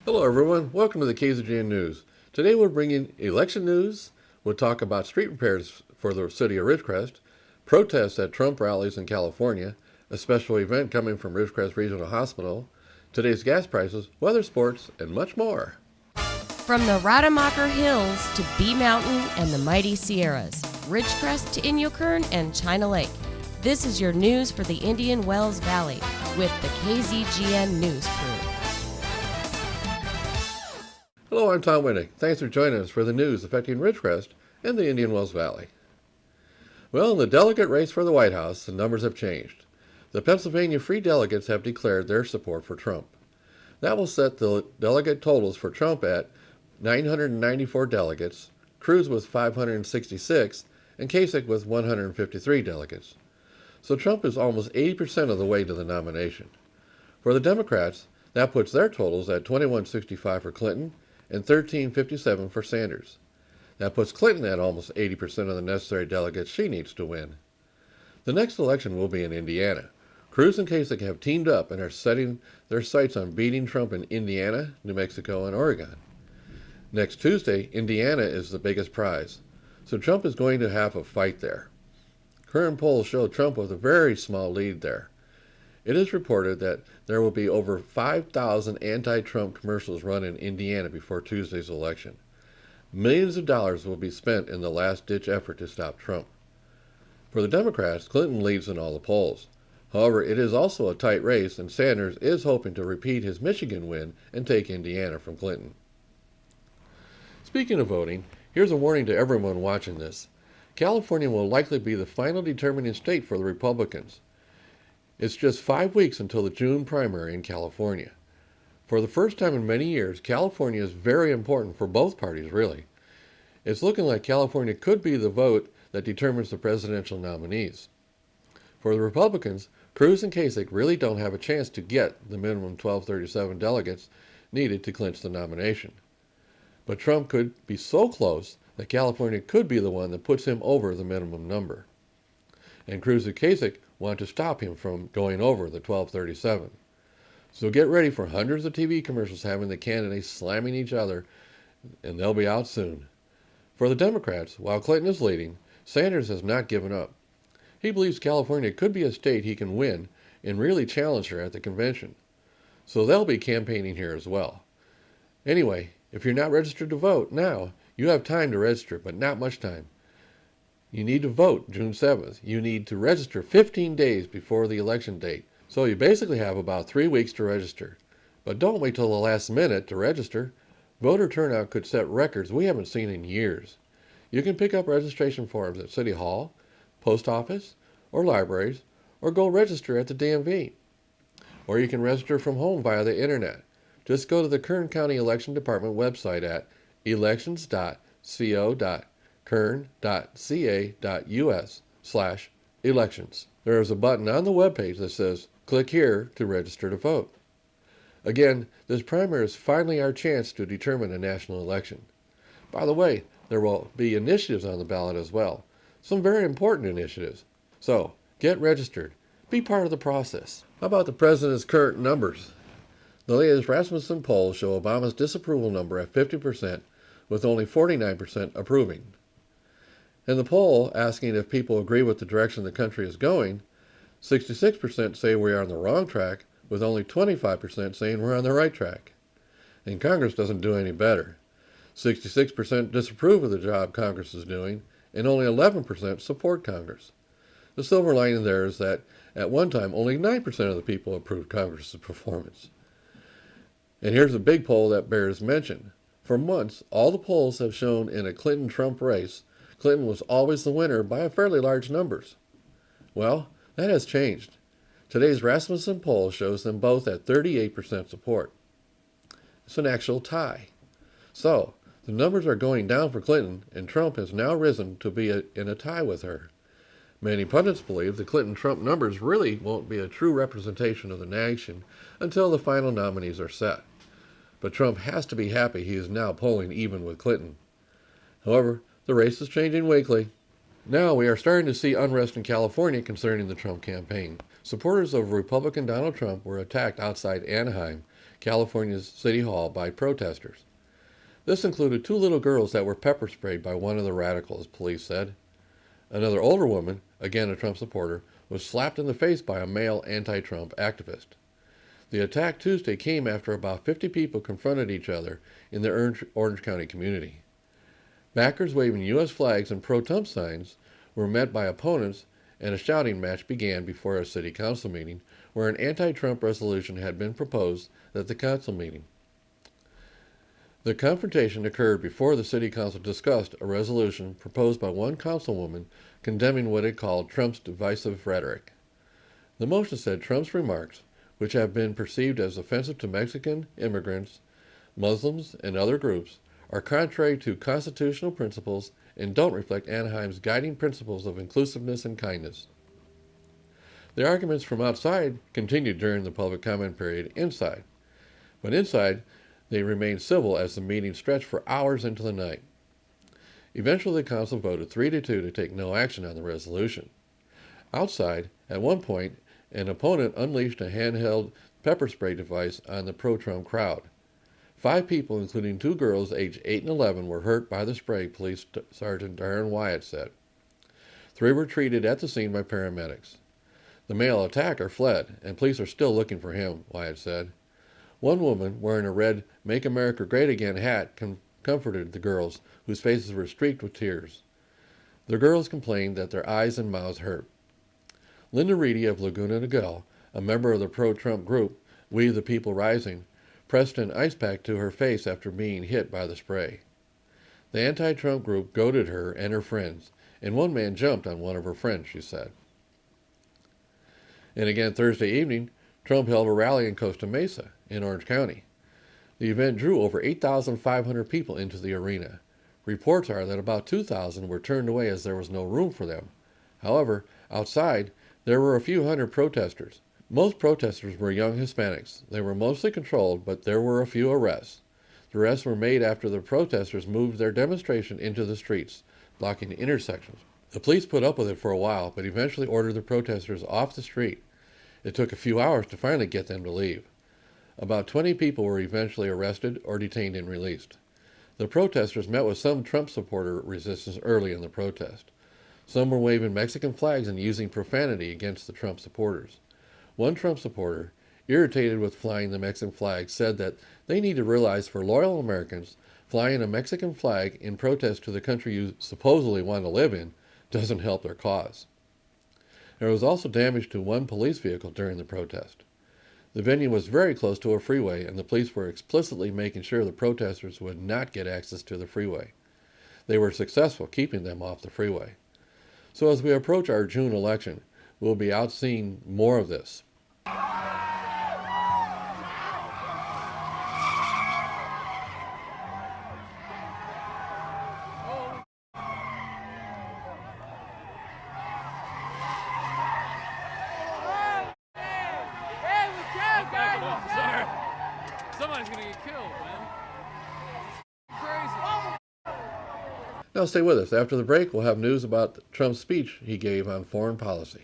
Hello everyone, welcome to the KZGN News. Today we're bringing election news, we'll talk about street repairs for the city of Ridgecrest, protests at Trump rallies in California, a special event coming from Ridgecrest Regional Hospital, today's gas prices, weather, sports, and much more. From the Rademacher Hills to Bee Mountain and the mighty Sierras, Ridgecrest to Inyokern and China Lake, this is your news for the Indian Wells Valley with the KZGN News crew. Hello, I'm Tom Winnick. Thanks for joining us for the news affecting Ridgecrest and the Indian Wells Valley. Well, in the delegate race for the White House, the numbers have changed. The Pennsylvania Free Delegates have declared their support for Trump. That will set the delegate totals for Trump at 994 delegates, Cruz with 566, and Kasich with 153 delegates. So Trump is almost 80% of the way to the nomination. For the Democrats, that puts their totals at 2165 for Clinton and 1357 for Sanders. That puts Clinton at almost 80% of the necessary delegates she needs to win. The next election will be in Indiana. Cruz and Kasich have teamed up and are setting their sights on beating Trump in Indiana, New Mexico, and Oregon. Next Tuesday, Indiana is the biggest prize, so Trump is going to have a fight there. Current polls show Trump with a very small lead there. It is reported that there will be over 5,000 anti-Trump commercials run in Indiana before Tuesday's election. Millions of dollars will be spent in the last-ditch effort to stop Trump. For the Democrats, Clinton leads in all the polls. However, it is also a tight race, and Sanders is hoping to repeat his Michigan win and take Indiana from Clinton. Speaking of voting, here's a warning to everyone watching this. California will likely be the final determining state for the Republicans. It's just 5 weeks until the June primary in California. For the first time in many years, California is very important for both parties, really. It's looking like California could be the vote that determines the presidential nominees. For the Republicans, Cruz and Kasich really don't have a chance to get the minimum 1237 delegates needed to clinch the nomination. But Trump could be so close that California could be the one that puts him over the minimum number. And Cruz and Kasich want to stop him from going over the 1237. So get ready for hundreds of TV commercials having the candidates slamming each other, and they'll be out soon. For the Democrats, while Clinton is leading, Sanders has not given up. He believes California could be a state he can win and really challenge her at the convention. So they'll be campaigning here as well. Anyway, if you're not registered to vote now, you have time to register, but not much time. You need to vote June 7th. You need to register 15 days before the election date. So you basically have about 3 weeks to register. But don't wait till the last minute to register. Voter turnout could set records we haven't seen in years. You can pick up registration forms at City Hall, Post Office, or libraries, or go register at the DMV. Or you can register from home via the internet. Just go to the Kern County Election Department website at elections.co.kern.ca.us/elections. There is a button on the webpage that says, "Click here to register to vote." Again, this primary is finally our chance to determine a national election. By the way, there will be initiatives on the ballot as well. Some very important initiatives. So, get registered. Be part of the process. How about the president's current numbers? The latest Rasmussen polls show Obama's disapproval number at 50%, with only 49% approving. In the poll asking if people agree with the direction the country is going, 66% say we are on the wrong track, with only 25% saying we're on the right track. And Congress doesn't do any better. 66% disapprove of the job Congress is doing, and only 11% support Congress. The silver lining there is that at one time only 9% of the people approved Congress's performance. And here's a big poll that bears mention. For months, all the polls have shown in a Clinton-Trump race, Clinton was always the winner by a fairly large numbers. Well, that has changed. Today's Rasmussen poll shows them both at 38% support. It's an actual tie. So, the numbers are going down for Clinton, and Trump has now risen to be in a tie with her. Many pundits believe the Clinton-Trump numbers really won't be a true representation of the nation until the final nominees are set. But Trump has to be happy he is now polling even with Clinton. However, the race is changing weekly. Now we are starting to see unrest in California concerning the Trump campaign. Supporters of Republican Donald Trump were attacked outside Anaheim, California's City Hall by protesters. This included 2 little girls that were pepper sprayed by one of the radicals, police said. Another older woman, again a Trump supporter, was slapped in the face by a male anti-Trump activist. The attack Tuesday came after about 50 people confronted each other in the Orange County community. Backers waving U.S. flags and pro-Trump signs were met by opponents, and a shouting match began before a city council meeting where an anti-Trump resolution had been proposed at the council meeting. The confrontation occurred before the city council discussed a resolution proposed by one councilwoman condemning what it called Trump's divisive rhetoric. The motion said Trump's remarks, which have been perceived as offensive to Mexican immigrants, Muslims, and other groups, are contrary to constitutional principles and don't reflect Anaheim's guiding principles of inclusiveness and kindness. The arguments from outside continued during the public comment period inside, but inside they remained civil as the meeting stretched for hours into the night. Eventually the council voted 3-2 to take no action on the resolution. Outside, at one point, an opponent unleashed a handheld pepper spray device on the pro-Trump crowd. 5 people, including 2 girls aged 8 and 11, were hurt by the spray, Police Sergeant Darren Wyatt said. 3 were treated at the scene by paramedics. The male attacker fled, and police are still looking for him, Wyatt said. One woman, wearing a red Make America Great Again hat, comforted the girls, whose faces were streaked with tears. The girls complained that their eyes and mouths hurt. Linda Reedy of Laguna Niguel, a member of the pro-Trump group We the People Rising, pressed an ice pack to her face after being hit by the spray. The anti-Trump group goaded her and her friends, and one man jumped on one of her friends, she said. And again Thursday evening, Trump held a rally in Costa Mesa, in Orange County. The event drew over 8,500 people into the arena. Reports are that about 2,000 were turned away as there was no room for them. However, outside, there were a few hundred protesters. Most protesters were young Hispanics. They were mostly controlled, but there were a few arrests. The arrests were made after the protesters moved their demonstration into the streets, blocking intersections. The police put up with it for a while, but eventually ordered the protesters off the street. It took a few hours to finally get them to leave. About 20 people were eventually arrested or detained and released. The protesters met with some Trump supporter resistance early in the protest. Some were waving Mexican flags and using profanity against the Trump supporters. One Trump supporter, irritated with flying the Mexican flag, said that they need to realize for loyal Americans, flying a Mexican flag in protest to the country you supposedly want to live in doesn't help their cause. There was also damage to one police vehicle during the protest. The venue was very close to a freeway, and the police were explicitly making sure the protesters would not get access to the freeway. They were successful keeping them off the freeway. So as we approach our June election, we'll be out seeing more of this. Somebody's gonna get killed, man. Crazy. Now stay with us. After the break, we'll have news about Trump's speech he gave on foreign policy.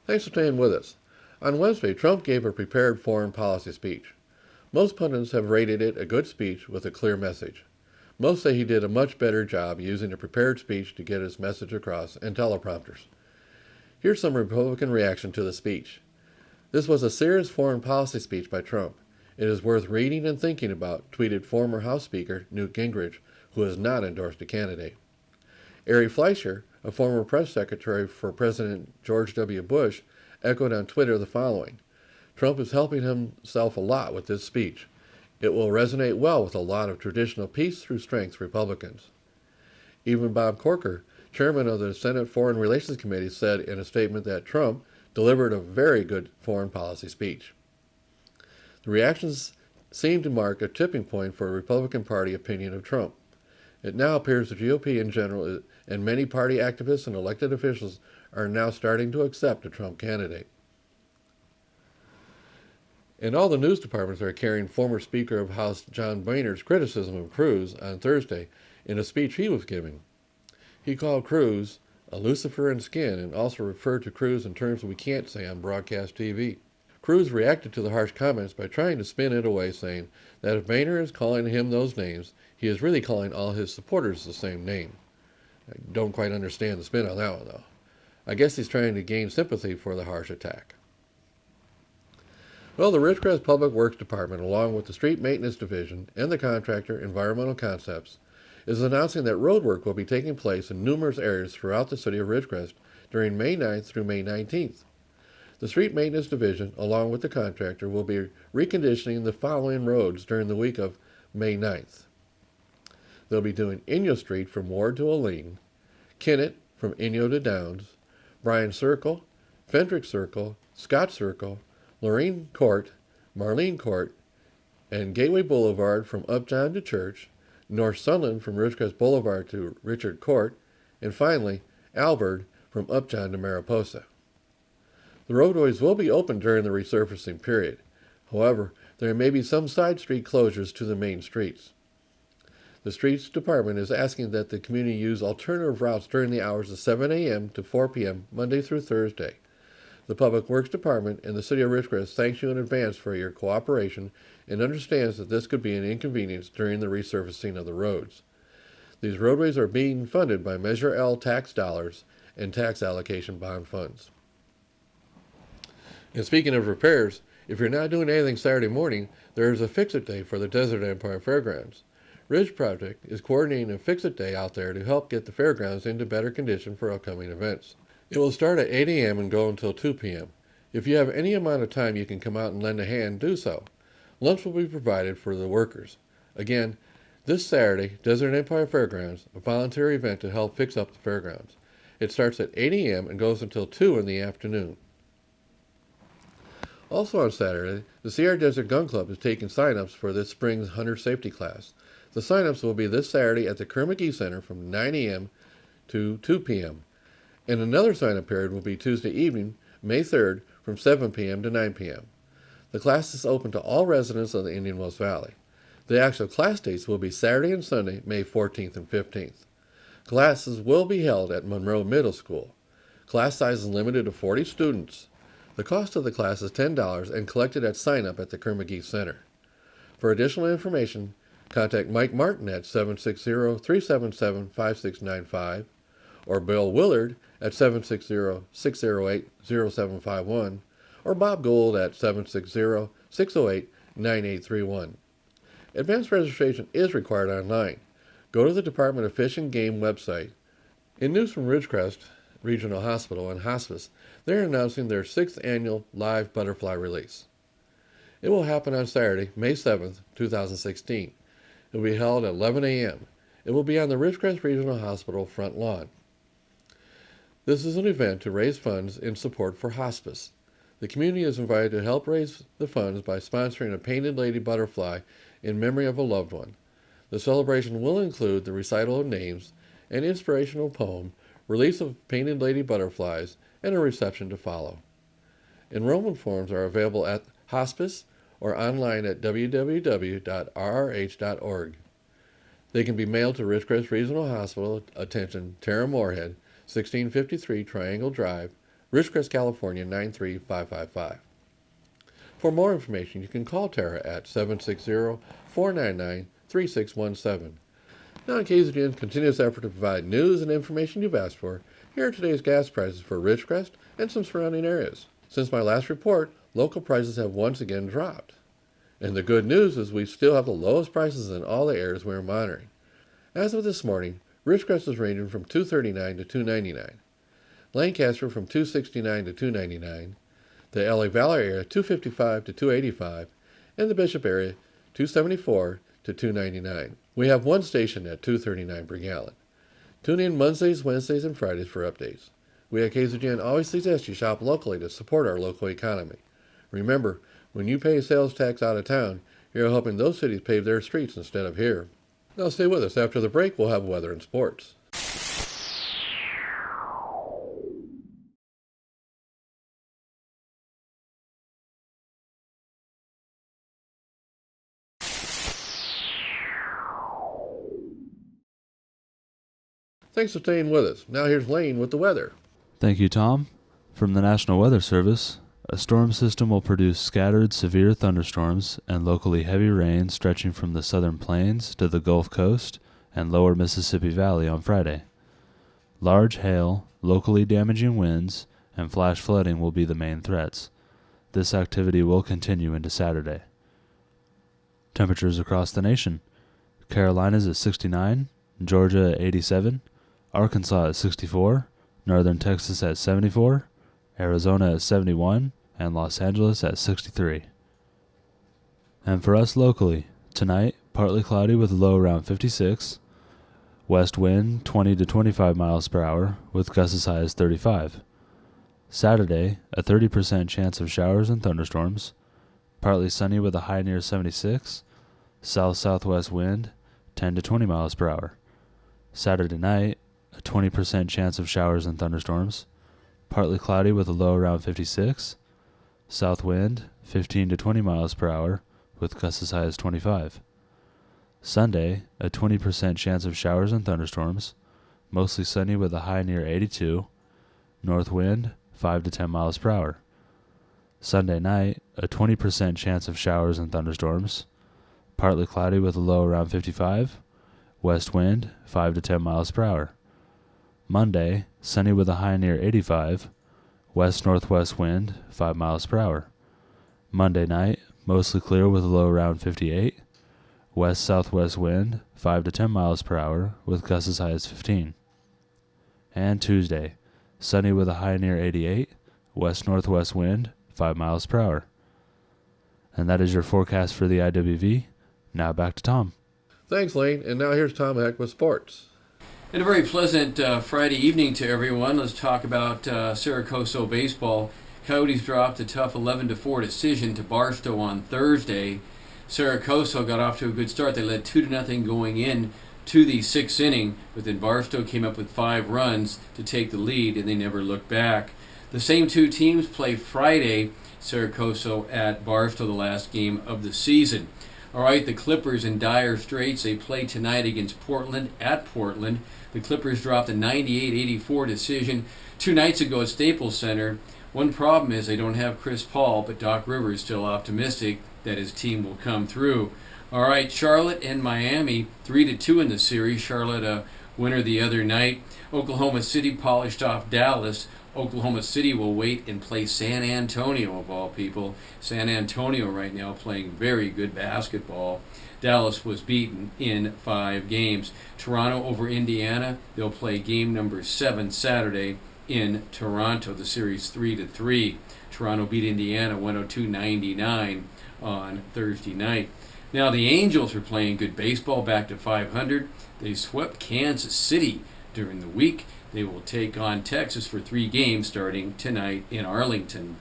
Thanks for staying with us. On Wednesday, Trump gave a prepared foreign policy speech. Most pundits have rated it a good speech with a clear message. Most say he did a much better job using a prepared speech to get his message across and teleprompters. Here's some Republican reaction to the speech. This was a serious foreign policy speech by Trump. It is worth reading and thinking about, tweeted former House Speaker Newt Gingrich, who has not endorsed a candidate. Ari Fleischer, a former press secretary for President George W. Bush, echoed on Twitter the following: Trump is helping himself a lot with this speech. It will resonate well with a lot of traditional peace through strength Republicans. Even Bob Corker, chairman of the Senate Foreign Relations Committee, said in a statement that Trump delivered a very good foreign policy speech. The reactions seem to mark a tipping point for a Republican Party opinion of Trump. It now appears the GOP in general and many party activists and elected officials are now starting to accept a Trump candidate. And all the news departments are carrying former Speaker of House John Boehner's criticism of Cruz on Thursday in a speech he was giving. He called Cruz a Lucifer in skin and also referred to Cruz in terms we can't say on broadcast TV. Cruz reacted to the harsh comments by trying to spin it away, saying that if Boehner is calling him those names, he is really calling all his supporters the same name. I don't quite understand the spin on that one, though. I guess he's trying to gain sympathy for the harsh attack. Well, the Ridgecrest Public Works Department, along with the Street Maintenance Division and the contractor Environmental Concepts, is announcing that road work will be taking place in numerous areas throughout the city of Ridgecrest during May 9th through May 19th. The Street Maintenance Division, along with the contractor, will be reconditioning the following roads during the week of May 9th. They'll be doing Inyo Street from Ward to Olean, Kennett from Inyo to Downs, Bryan Circle, Fendrick Circle, Scott Circle, Lorraine Court, Marlene Court, and Gateway Boulevard from Upjohn to Church, North Sunland from Ridgecrest Boulevard to Richard Court, and finally, Albert from Upjohn to Mariposa. The roadways will be open during the resurfacing period. However, there may be some side street closures to the main streets. The Streets Department is asking that the community use alternative routes during the hours of 7 a.m. to 4 p.m. Monday through Thursday. The Public Works Department and the City of Ridgecrest thanks you in advance for your cooperation and understands that this could be an inconvenience during the resurfacing of the roads. These roadways are being funded by Measure L tax dollars and tax allocation bond funds. And speaking of repairs, if you're not doing anything Saturday morning, there is a Fix-It Day for the Desert Empire Fairgrounds. Ridge Project is coordinating a Fix-It Day out there to help get the fairgrounds into better condition for upcoming events. It will start at 8 a.m. and go until 2 p.m. If you have any amount of time you can come out and lend a hand, do so. Lunch will be provided for the workers. Again, this Saturday, Desert Empire Fairgrounds, a voluntary event to help fix up the fairgrounds. It starts at 8 a.m. and goes until 2 in the afternoon. Also on Saturday, the Sierra Desert Gun Club is taking sign-ups for this spring's Hunter Safety Class. The sign-ups will be this Saturday at the Kerr-McGee Center from 9 a.m. to 2 p.m. And another sign-up period will be Tuesday evening, May 3rd, from 7 p.m. to 9 p.m. The class is open to all residents of the Indian Wells Valley. The actual class dates will be Saturday and Sunday, May 14th and 15th. Classes will be held at Monroe Middle School. Class size is limited to 40 students. The cost of the class is $10 and collected at sign-up at the Kerr-McGee Center. For additional information, contact Mike Martin at 760-377-5695 or Bill Willard at 760-608-0751 or Bob Gould at 760-608-9831. Advanced registration is required online. Go to the Department of Fish and Game website. In news from Ridgecrest Regional Hospital and Hospice, they're announcing their 6th annual live butterfly release. It will happen on Saturday, May 7th, 2016. It will be held at 11 a.m. It will be on the Ridgecrest Regional Hospital front lawn. This is an event to raise funds in support for hospice. The community is invited to help raise the funds by sponsoring a painted lady butterfly in memory of a loved one. The celebration will include the recital of names, an inspirational poem, release of painted lady butterflies, and a reception to follow. Enrollment forms are available at Hospice or online at www.rrh.org. They can be mailed to Ridgecrest Regional Hospital, attention Tara Moorhead, 1653 Triangle Drive, Ridgecrest, California 93555. For more information, you can call Tara at 760-499-3617. Now, in KZGN's continuous effort to provide news and information you've asked for, here are today's gas prices for Ridgecrest and some surrounding areas. Since my last report, local prices have once again dropped. And the good news is we still have the lowest prices in all the areas we're monitoring. As of this morning, Ridgecrest is ranging from $2.39 to $2.99, Lancaster from $2.69 to $2.99, the LA Valley area $2.55 to $2.85, and the Bishop area $2.74 to $2.99. We have one station at $2.39 per gallon. Tune in Mondays, Wednesdays, and Fridays for updates. We at KZGN always suggest you shop locally to support our local economy. Remember, when you pay sales tax out of town, you're helping those cities pave their streets instead of here. Now stay with us. After the break, we'll have weather and sports. Thanks for staying with us. Now here's Lane with the weather. Thank you, Tom. From the National Weather Service, a storm system will produce scattered severe thunderstorms and locally heavy rain stretching from the southern plains to the Gulf Coast and lower Mississippi Valley on Friday. Large hail, locally damaging winds, and flash flooding will be the main threats. This activity will continue into Saturday. Temperatures across the nation. Carolinas at 69, Georgia at 87, Arkansas at 64, Northern Texas at 74, Arizona at 71, and Los Angeles at 63. And for us locally, tonight, partly cloudy with a low around 56, west wind 20 to 25 miles per hour with gusts as high as 35. Saturday, a 30% chance of showers and thunderstorms, partly sunny with a high near 76, south-southwest wind 10 to 20 miles per hour. Saturday night, a 20% chance of showers and thunderstorms, partly cloudy with a low around 56, south wind 15 to 20 miles per hour with gusts as high as 25. Sunday, a 20% chance of showers and thunderstorms, mostly sunny with a high near 82, north wind 5 to 10 miles per hour. Sunday night, a 20% chance of showers and thunderstorms, partly cloudy with a low around 55, west wind 5 to 10 miles per hour. Monday, sunny with a high near 85, west-northwest wind 5 miles per hour. Monday night, mostly clear with a low around 58, west-southwest wind 5 to 10 miles per hour with gusts as high as 15. And Tuesday, sunny with a high near 88, west-northwest wind 5 miles per hour. And that is your forecast for the IWV. Now back to Tom. Thanks, Lane. And now here's Tom Heck with sports. And a very pleasant Friday evening to everyone. Let's talk about Saracoso baseball. Coyotes dropped a tough 11-4 decision to Barstow on Thursday. Saracoso got off to a good start. They led 2-0 going in to the sixth inning, but then Barstow came up with 5 runs to take the lead, and they never looked back. The same two teams play Friday, Saracoso at Barstow, the last game of the season. All right, the Clippers in dire straits. They play tonight against Portland at Portland. The Clippers dropped a 98-84 decision 2 nights ago at Staples Center. One problem is they don't have Chris Paul, but Doc Rivers is still optimistic that his team will come through. All right, Charlotte and Miami, 3-2 in the series. Charlotte a winner the other night. Oklahoma City polished off Dallas. Oklahoma City will wait and play San Antonio, of all people. San Antonio right now playing very good basketball. Dallas was beaten in 5 games. Toronto over Indiana. They'll play game number 7 Saturday in Toronto. The series 3-3. Toronto beat Indiana 102-99 on Thursday night. Now the Angels are playing good baseball, back to 500. They swept Kansas City during the week. They will take on Texas for 3 games starting tonight in Arlington.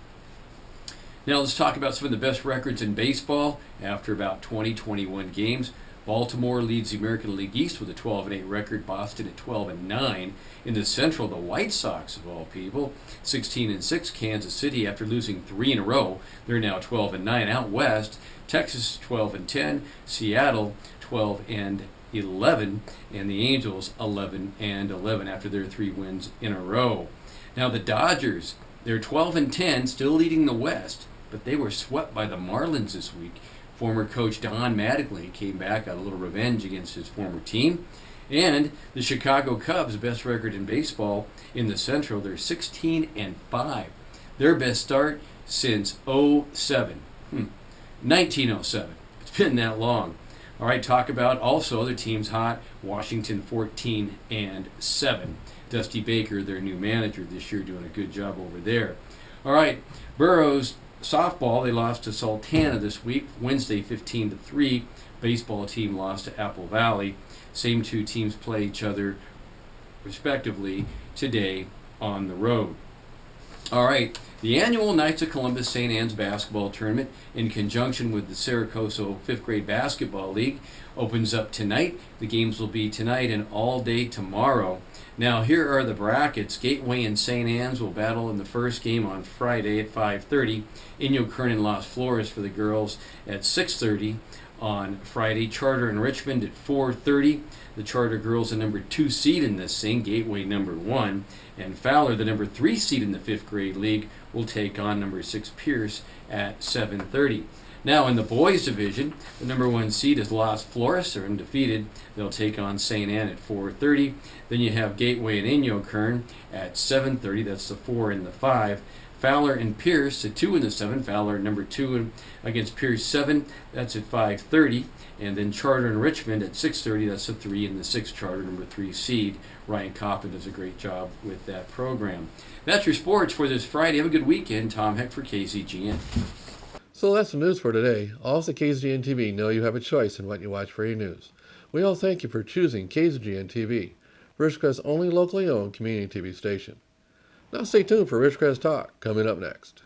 Now let's talk about some of the best records in baseball after about 21 games. Baltimore leads the American League East with a 12-8 record. Boston at 12-9. In the Central, the White Sox, of all people, 16-6. Kansas City, after losing 3 in a row, they're now 12-9. Out west, Texas 12-10. Seattle 12-11, and the Angels 11-11 after their 3 wins in a row. Now the Dodgers, they're 12-10, still leading the West, but they were swept by the Marlins this week. Former coach Don Mattingly came back, got a little revenge against his former team. And the Chicago Cubs, best record in baseball in the Central, they're 16-5. Their best start since 1907. It's been that long. All right, talk about also other teams hot. Washington 14-7. Dusty Baker, their new manager this year, doing a good job over there. All right, Burroughs softball, they lost to Sultana this week, Wednesday 15-3. Baseball team lost to Apple Valley. Same 2 teams play each other respectively today on the road. All right, the annual Knights of Columbus St. Anne's basketball tournament, in conjunction with the Saracoso 5th grade basketball league, opens up tonight. The games will be tonight and all day tomorrow. Now here are the brackets. Gateway and St. Anne's will battle in the first game on Friday at 5:30. Inyo Kern and Las Flores for the girls at 6:30 on Friday. Charter and Richmond at 4:30. The Charter girls, the number 2 seed in this thing, Gateway number 1. And Fowler, the number 3 seed in the 5th grade league, will take on number 6 Pierce at 7:30. Now in the boys division, the number 1 seed is Las Flores. They're undefeated. They'll take on St. Anne at 4:30. Then you have Gateway and Inyo Kern at 7:30. That's the 4 and the 5. Fowler and Pierce, the 2 and the 7. Fowler number 2 against Pierce 7. That's at 5:30. And then Charter and Richmond at 6:30. That's the 3 and the 6 Charter number 3 seed. Ryan Coppin does a great job with that program. That's your sports for this Friday. Have a good weekend. Tom Heck for KZGN. So that's the news for today. Also, KZGN-TV know you have a choice in what you watch for your news. We all thank you for choosing KZGN-TV, Ridgecrest's only locally owned community TV station. Now stay tuned for Ridgecrest Talk coming up next.